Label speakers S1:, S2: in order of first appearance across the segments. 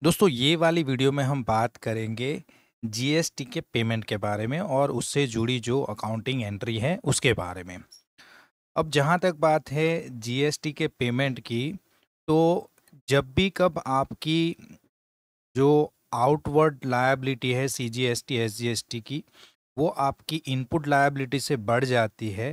S1: दोस्तों ये वाली वीडियो में हम बात करेंगे जीएसटी के पेमेंट के बारे में और उससे जुड़ी जो अकाउंटिंग एंट्री है उसके बारे में। अब जहाँ तक बात है जीएसटी के पेमेंट की, तो जब भी कब आपकी जो आउटवर्ड लायबिलिटी है सीजीएसटी एसजीएसटी की, वो आपकी इनपुट लायबिलिटी से बढ़ जाती है,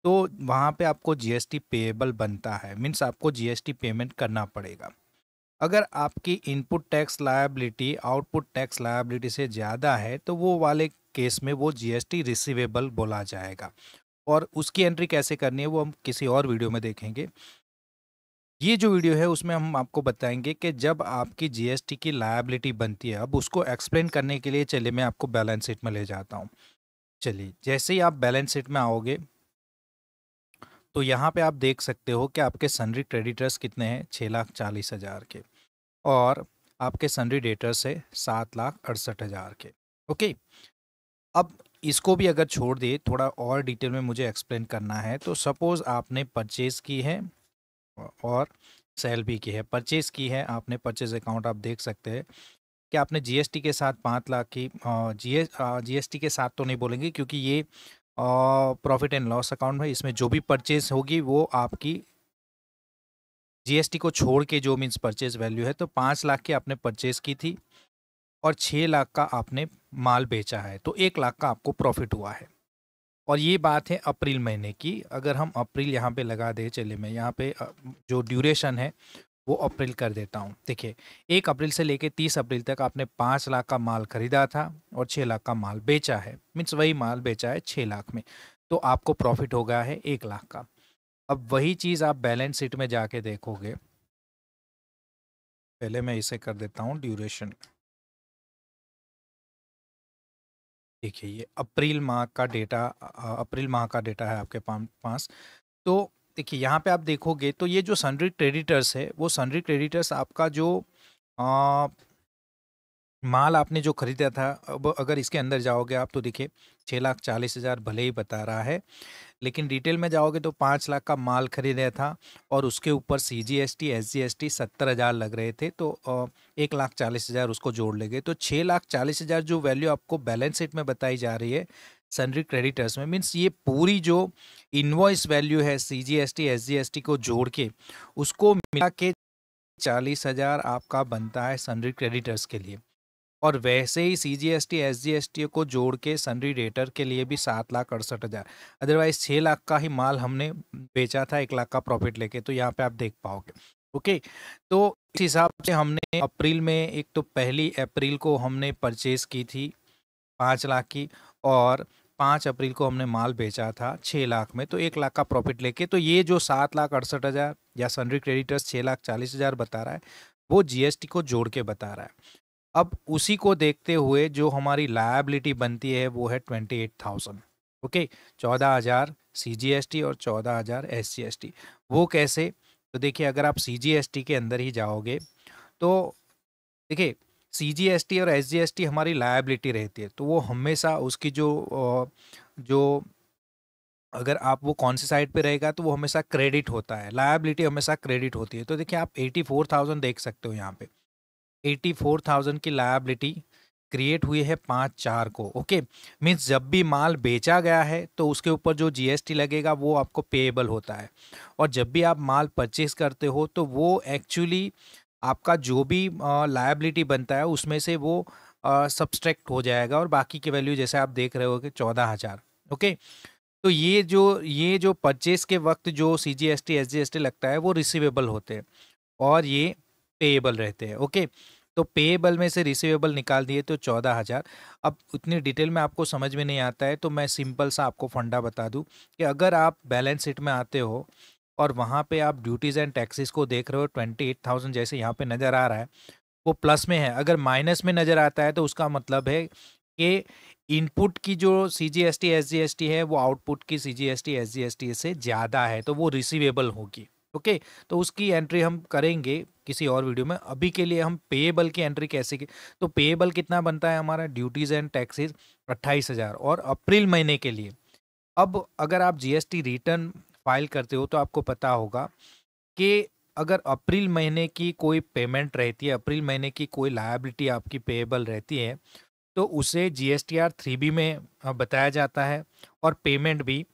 S1: तो वहाँ पे आपको जीएसटी पेएबल बनता है। मीन्स आपको जीएसटी पेमेंट करना पड़ेगा। अगर आपकी input tax liability output tax liability से ज़्यादा है तो वो वाले केस में वो जीएसटी रिसीवेबल बोला जाएगा। और उसकी एंट्री कैसे करनी है वो हम किसी और वीडियो में देखेंगे। ये जो वीडियो है उसमें हम आपको बताएंगे कि जब आपकी जीएसटी की लायबिलिटी बनती है, अब उसको एक्सप्लेन करने के लिए चलिए मैं आपको बैलेंस शीट में ले जाता हूँ। चलिए, जैसे ही आप बैलेंस शीट में आओगे तो यहाँ पे आप देख सकते हो कि आपके सन्ड्री क्रेडिटर्स कितने हैं, 6,40,000 के, और आपके सन्ड्री डेटर्स है 7,68,000 के। ओके, अब इसको भी अगर छोड़ दे, थोड़ा और डिटेल में मुझे एक्सप्लेन करना है, तो सपोज़ आपने परचेज़ की है और सेल भी की है। परचेज़ की है आपने, परचेज़ अकाउंट आप देख सकते हैं कि आपने जीएसटी के साथ 5 लाख की जीएसटी के साथ तो नहीं बोलेंगे क्योंकि ये प्रॉफिट एंड लॉस अकाउंट है। इसमें जो भी परचेज़ होगी वो आपकी जीएसटी को छोड़ के जो मीन्स परचेज़ वैल्यू है, तो 5 लाख की आपने परचेज़ की थी और 6 लाख का आपने माल बेचा है, तो 1 लाख का आपको प्रॉफिट हुआ है। और ये बात है अप्रैल महीने की। अगर हम अप्रैल यहाँ पे लगा दें, चलिए मैं यहाँ पे जो ड्यूरेशन है वो अप्रैल कर देता हूँ। देखिए, 1 अप्रैल से लेके 30 अप्रैल तक आपने 5 लाख का माल खरीदा था और 6 लाख का माल बेचा है। मीन्स वही माल बेचा है 6 लाख में, तो आपको प्रॉफिट हो गया है 1 लाख का। अब वही चीज़ आप बैलेंस शीट में जाके देखोगे। पहले मैं इसे कर देता हूँ ड्यूरेशन। देखिए, ये अप्रैल माह का डेटा, अप्रैल माह का डेटा है आपके पास। तो देखिए, यहाँ पे आप देखोगे तो ये जो सन्ड्री क्रेडिटर्स है, वो सन्ड्री क्रेडिटर्स आपका जो आ, माल आपने जो खरीदा था, अब अगर इसके अंदर जाओगे आप तो देखिए 6,40,000 भले ही बता रहा है, लेकिन डिटेल में जाओगे तो 5 लाख का माल खरीदा था और उसके ऊपर सीजीएसटी एसजीएसटी 70,000 लग रहे थे, तो 1,40,000 उसको जोड़ लेंगे तो 6,40,000 जो वैल्यू आपको बैलेंस शीट में बताई जा रही है सन्ड्री क्रेडिटर्स में, मीन्स ये पूरी जो इनवॉइस वैल्यू है सीजीएसटी एसजीएसटी को जोड़ के उसको मिला के 40,000 आपका बनता है सन्ड्री क्रेडिटर्स के लिए। और वैसे ही सीजीएसटी एसजीएसटी को जोड़ के सन्ड्री डेटर के लिए भी 7,68,000। अदरवाइज 6 लाख का ही माल हमने बेचा था 1 लाख का प्रॉफिट लेके, तो यहाँ पे आप देख पाओगे। ओके, तो इस हिसाब से हमने अप्रैल में, एक तो 1 अप्रैल को हमने परचेज की थी 5 लाख की, और 5 अप्रैल को हमने माल बेचा था 6 लाख में, तो 1 लाख का प्रॉफिट लेके, तो ये जो 7,68,000 या सन्ड्री क्रेडिटर्स 6,40,000 बता रहा है, वो जीएसटी को जोड़ के बता रहा है। अब उसी को देखते हुए जो हमारी लायबिलिटी बनती है वो है 28,000। ओके, 14,000 सीजीएसटी और 14,000 एसजीएसटी। वो कैसे? तो देखिए, अगर आप सीजीएसटी के अंदर ही जाओगे तो देखिए, सीजीएसटी और एसजीएसटी हमारी लायबिलिटी रहती है, तो वो हमेशा उसकी जो अगर आप वो कौन सी साइड पे रहेगा तो वो हमेशा क्रेडिट होता है, लायबिलिटी हमेशा क्रेडिट होती है। तो देखिए, आप 84,000 देख सकते हो यहाँ पे, 84,000 की लायबिलिटी क्रिएट हुई है 5/4 को। ओके, मीन्स जब भी माल बेचा गया है तो उसके ऊपर जो जीएसटी लगेगा वो आपको पेएबल होता है, और जब भी आप माल परचेज करते हो तो वो एक्चुअली आपका जो भी लायबिलिटी बनता है उसमें से वो सब्सट्रैक्ट हो जाएगा, और बाकी की वैल्यू जैसे आप देख रहे हो कि 14,000। ओके, तो ये जो परचेज के वक्त जो सीजीएसटी एसजीएसटी लगता है वो रिसीवेबल होते हैं और ये पेएबल रहते हैं। ओके, तो पेएबल में से रिसीवेबल निकाल दिए तो 14,000। अब उतनी डिटेल में आपको समझ में नहीं आता है, तो मैं सिंपल सा आपको फंडा बता दूं कि अगर आप बैलेंस शीट में आते हो और वहाँ पे आप ड्यूटीज़ एंड टैक्सेस को देख रहे हो, 28,000 जैसे यहाँ पे नज़र आ रहा है वो प्लस में है। अगर माइनस में नज़र आता है तो उसका मतलब है कि इनपुट की जो सीजीएसटी एसजीएसटी है वो आउटपुट की सीजीएसटी एसजीएसटी से ज़्यादा है, तो वो रिसीवेबल होगी। ओके, तो उसकी एंट्री हम करेंगे किसी और वीडियो में। अभी के लिए हम पेएबल की एंट्री कैसे की, तो पेएबल कितना बनता है हमारा, ड्यूटीज़ एंड टैक्सेस 28,000 और अप्रैल महीने के लिए। अब अगर आप जीएसटी रिटर्न फाइल करते हो तो आपको पता होगा कि अगर अप्रैल महीने की कोई पेमेंट रहती है, अप्रैल महीने की कोई लायबिलिटी आपकी पेएबल रहती है, तो उसे जीएसटीआर 3B में बताया जाता है, और पेमेंट भी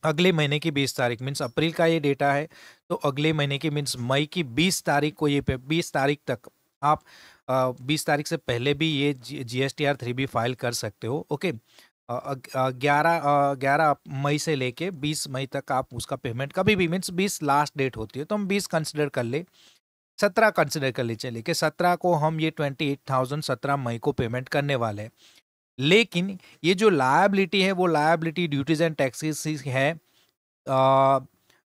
S1: अगले महीने की 20 तारीख, मीन्स अप्रैल का ये डेटा है, तो अगले महीने की मीन्स मई की 20 तारीख को ये 20 तारीख तक आप 20 तारीख से पहले भी ये जीएसटीआर 3B फाइल कर सकते हो। ओके, 11 मई से लेके 20 मई तक आप उसका पेमेंट कभी भी, मीन्स 20 लास्ट डेट होती है, तो हम 20 कंसिडर कर ले, 17 कंसिडर कर ले, चलिए कि 17 को हम ये 28,000 17 मई को पेमेंट करने वाले हैं। लेकिन ये जो लायबिलिटी है वो लायबिलिटी ड्यूटीज एंड टैक्सेस है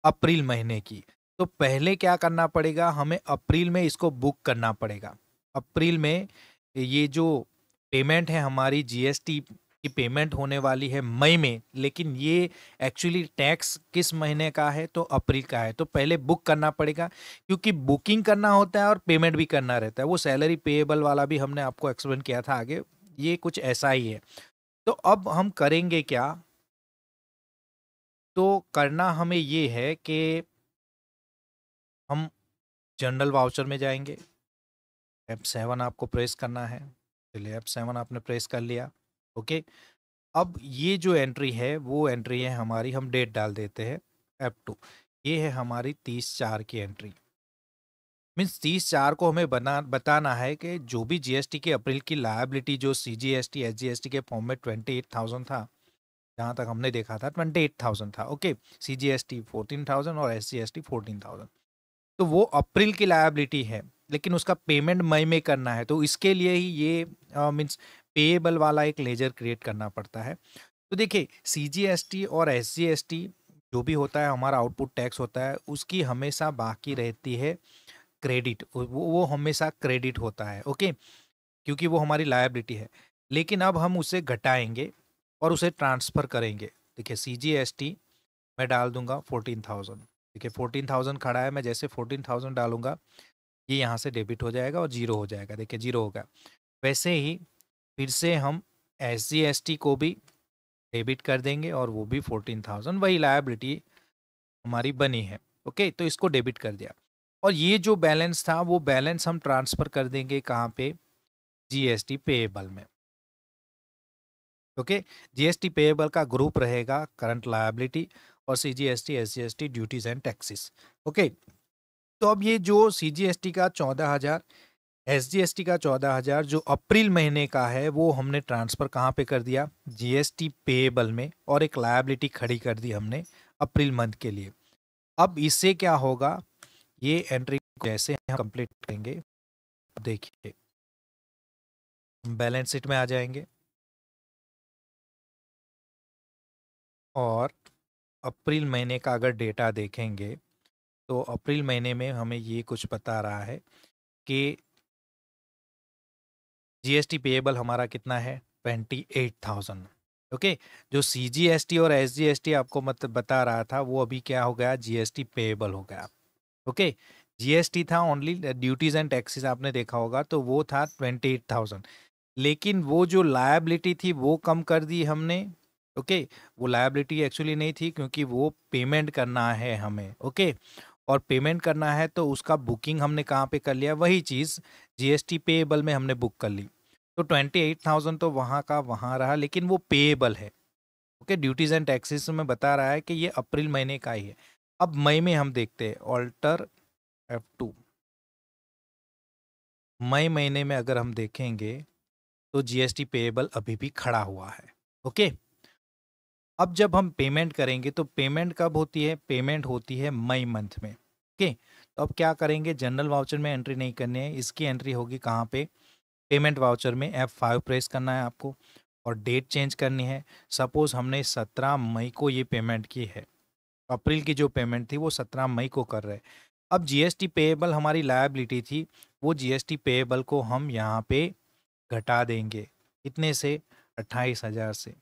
S1: अप्रैल महीने की। तो पहले क्या करना पड़ेगा, हमें अप्रैल में इसको बुक करना पड़ेगा। अप्रैल में ये जो पेमेंट है हमारी जीएसटी की पेमेंट होने वाली है मई में, लेकिन ये एक्चुअली टैक्स किस महीने का है, तो अप्रैल का है। तो पहले बुक करना पड़ेगा, क्योंकि बुकिंग करना होता है और पेमेंट भी करना रहता है। वो सैलरी पेएबल वाला भी हमने आपको एक्सप्लेन किया था आगे, ये कुछ ऐसा ही है। तो अब हम करेंगे क्या, तो करना हमें ये है कि हम जनरल वाउचर में जाएंगे, F7 आपको प्रेस करना है। चलिए F7 आपने प्रेस कर लिया। ओके, अब ये जो एंट्री है वो एंट्री है हमारी, हम डेट डाल देते हैं F2। ये है हमारी 30/4 की एंट्री, मीन्स 30/4 को हमें बताना है कि जो भी जीएसटी के अप्रैल की लायबिलिटी जो सीजीएसटी एसजीएसटी के फॉर्म में 28,000 था, जहाँ तक हमने देखा था 28,000 था। ओके, सीजीएसटी 14,000 और एसजीएसटी 14,000, तो वो अप्रैल की लायबिलिटी है, लेकिन उसका पेमेंट मई में करना है, तो इसके लिए ही ये मीन्स पेएबल वाला एक लेजर क्रिएट करना पड़ता है। तो देखिए, सीजीएसटी और एसजीएसटी जो भी होता है हमारा आउटपुट टैक्स होता है, उसकी हमेशा बाकी रहती है क्रेडिट, वो हमेशा क्रेडिट होता है। ओके, क्योंकि वो हमारी लायबिलिटी है। लेकिन अब हम उसे घटाएंगे और उसे ट्रांसफ़र करेंगे। देखिए, सीजीएसटी मैं डाल दूंगा 14,000। देखिए 14,000 खड़ा है, मैं जैसे 14,000 डालूंगा ये यहाँ से डेबिट हो जाएगा और जीरो हो जाएगा। देखिए जीरो होगा। वैसे ही फिर से हम एसजीएसटी को भी डेबिट कर देंगे और वो भी 14,000, वही लायबिलिटी हमारी बनी है। ओके, तो इसको डेबिट कर दिया, और ये जो बैलेंस था वो बैलेंस हम ट्रांसफ़र कर देंगे कहाँ पे, जीएसटी पेएबल में। ओके, जीएसटी पेएबल का ग्रुप रहेगा करंट लायबिलिटी, और CGST SGST duties and taxes. Okay, तो अब ये जो सीजीएसटी का 14,000, एसजीएसटी का 14,000 जो अप्रैल महीने का है, वो हमने ट्रांसफ़र कहाँ पे कर दिया, जीएसटी पेएबल में, और एक लायबिलिटी खड़ी कर दी हमने अप्रैल मंथ के लिए। अब इससे क्या होगा, ये एंट्री जैसे हम कंप्लीट करेंगे, देखिए बैलेंस शीट में आ जाएंगे और अप्रैल महीने का अगर डेटा देखेंगे, तो अप्रैल महीने में हमें ये कुछ बता रहा है कि जीएसटी पेएबल हमारा कितना है, 28,000। ओके, जो सीजीएसटी और एसजीएसटी आपको मतलब बता रहा था, वो अभी क्या हो गया, जीएसटी पेएबल हो गया। ओके, जीएसटी था ओनली ड्यूटीज एंड टैक्सेस, आपने देखा होगा, तो वो था 28,000, लेकिन वो जो लायबिलिटी थी वो कम कर दी हमने। ओके, वो लायबिलिटी एक्चुअली नहीं थी, क्योंकि वो पेमेंट करना है हमें। ओके, और पेमेंट करना है तो उसका बुकिंग हमने कहाँ पे कर लिया, वही चीज़ जीएसटी पेएबल में हमने बुक कर ली। तो 28,000 तो वहाँ का वहाँ रहा, लेकिन वो पेएबल है। ओके, ड्यूटीज एंड टैक्सेस में बता रहा है कि ये अप्रैल महीने का ही है। अब मई में हम देखते हैं, ऑल्टर F2। मई महीने में अगर हम देखेंगे तो जीएसटी पेएबल अभी भी खड़ा हुआ है। ओके, अब जब हम पेमेंट करेंगे तो पेमेंट कब होती है, पेमेंट होती है मई मंथ में। ओके, तो अब क्या करेंगे, जनरल वाउचर में एंट्री नहीं करनी है, इसकी एंट्री होगी कहाँ पे, पेमेंट वाउचर में। F5 प्रेस करना है आपको और डेट चेंज करनी है। सपोज हमने 17 मई को ये पेमेंट की है, अप्रैल की जो पेमेंट थी वो 17 मई को कर रहे हैं। अब जीएसटी पेएबल हमारी लायबिलिटी थी, वो जीएसटी पेएबल को हम यहाँ पे घटा देंगे, कितने से, 28,000 से।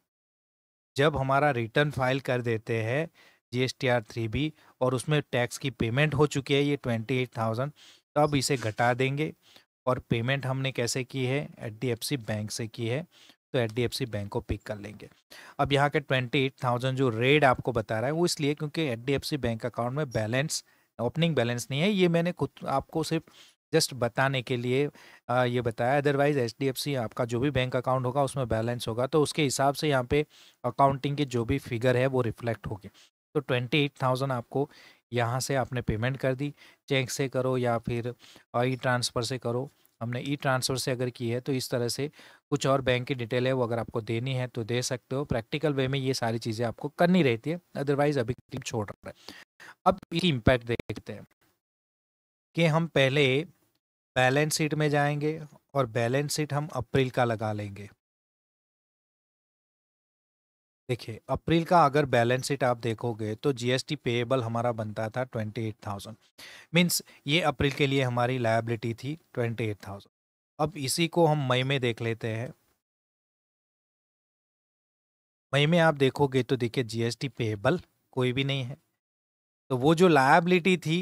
S1: जब हमारा रिटर्न फाइल कर देते हैं जीएसटीआर 3B और उसमें टैक्स की पेमेंट हो चुकी है ये 28,000, तब इसे घटा देंगे। और पेमेंट हमने कैसे की है, एचडीएफसी बैंक से की है, तो एचडीएफसी बैंक को पिक कर लेंगे। अब यहाँ के 28,000 जो रेड आपको बता रहा है वो इसलिए क्योंकि एचडीएफसी बैंक अकाउंट में बैलेंस ओपनिंग बैलेंस नहीं है। ये मैंने खुद आपको सिर्फ जस्ट बताने के लिए ये बताया। अदरवाइज HDFC आपका जो भी बैंक अकाउंट होगा उसमें बैलेंस होगा, तो उसके हिसाब से यहाँ पे अकाउंटिंग की जो भी फिगर है वो रिफ्लेक्ट होगी। तो 28,000 आपको यहाँ से आपने पेमेंट कर दी, चेक से करो या फिर ई ट्रांसफ़र से करो। हमने ई ट्रांसफ़र से अगर की है तो इस तरह से कुछ और बैंक की डिटेल है वो अगर आपको देनी है तो दे सकते हो। प्रैक्टिकल वे में ये सारी चीज़ें आपको करनी रहती है, अदरवाइज अभी क्लिप छोड़ रहा है। अब इसकी इम्पैक्ट देखते हैं कि हम पहले बैलेंस शीट में जाएंगे और बैलेंस शीट हम अप्रैल का लगा लेंगे। देखिए अप्रैल का अगर बैलेंस शीट आप देखोगे तो GST पेएबल हमारा बनता था 28,000, मीन्स ये अप्रैल के लिए हमारी लायबिलिटी थी 28,000। अब इसी को हम मई में देख लेते हैं। मई में आप देखोगे तो देखिए GST पेएबल कोई भी नहीं है, तो वो जो लायबिलिटी थी,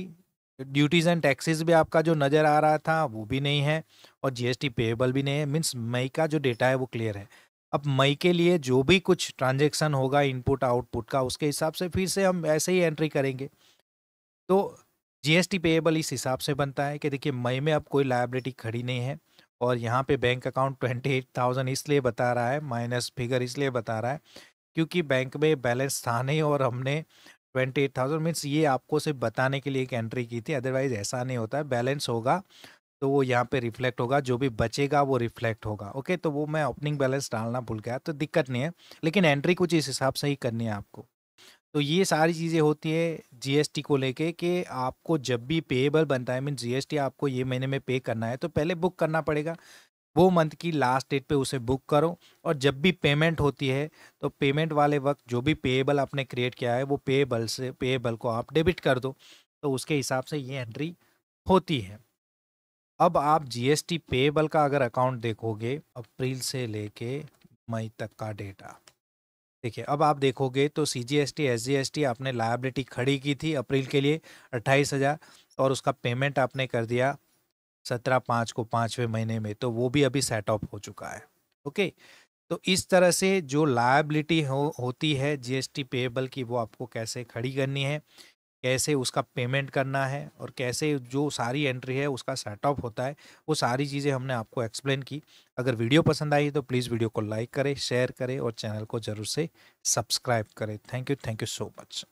S1: ड्यूटीज़ एंड टैक्सेस भी आपका जो नज़र आ रहा था वो भी नहीं है और GST पेएबल भी नहीं है। मीन्स मई का जो डेटा है वो क्लियर है। अब मई के लिए जो भी कुछ ट्रांजैक्शन होगा इनपुट आउटपुट का, उसके हिसाब से फिर से हम ऐसे ही एंट्री करेंगे। तो GST पेएबल इस हिसाब से बनता है कि देखिए मई में अब कोई लायबिलिटी खड़ी नहीं है और यहाँ पे बैंक अकाउंट 28,000 इसलिए बता रहा है, माइनस फिगर इसलिए बता रहा है क्योंकि बैंक में बैलेंस था नहीं और हमने 28,000 मीन्स ये आपको सिर्फ बताने के लिए एक एंट्री की थी। अदरवाइज ऐसा नहीं होता है, बैलेंस होगा तो वो यहाँ पे रिफ्लेक्ट होगा, जो भी बचेगा वो रिफ्लेक्ट होगा। ओके, तो वो मैं ओपनिंग बैलेंस डालना भूल गया तो दिक्कत नहीं है, लेकिन एंट्री कुछ इस हिसाब से ही करनी है आपको। तो ये सारी चीज़ें होती है GST को लेके कि आपको जब भी पेएबल बनता है, मीन GST आपको ये महीने में पे करना है तो पहले बुक करना पड़ेगा। वो मंथ की लास्ट डेट पे उसे बुक करो और जब भी पेमेंट होती है तो पेमेंट वाले वक्त जो भी पेएबल आपने क्रिएट किया है वो पेएबल को आप डेबिट कर दो, तो उसके हिसाब से ये एंट्री होती है। अब आप GST पेएबल का अगर अकाउंट देखोगे अप्रैल से लेके मई तक का डेटा, देखिए अब आप देखोगे तो CGST SGST आपने लायबिलिटी खड़ी की थी अप्रैल के लिए 28,000 और उसका पेमेंट आपने कर दिया 17/5 को 5वें महीने में, तो वो भी अभी सेट ऑफ हो चुका है। ओके, तो इस तरह से जो लायबिलिटी होती है GST पेएबल की वो आपको कैसे खड़ी करनी है, कैसे उसका पेमेंट करना है और कैसे जो सारी एंट्री है उसका सेट ऑफ होता है, वो सारी चीज़ें हमने आपको एक्सप्लेन की। अगर वीडियो पसंद आई तो प्लीज़ वीडियो को लाइक करें, शेयर करें और चैनल को ज़रूर से सब्सक्राइब करें। Thank you so much.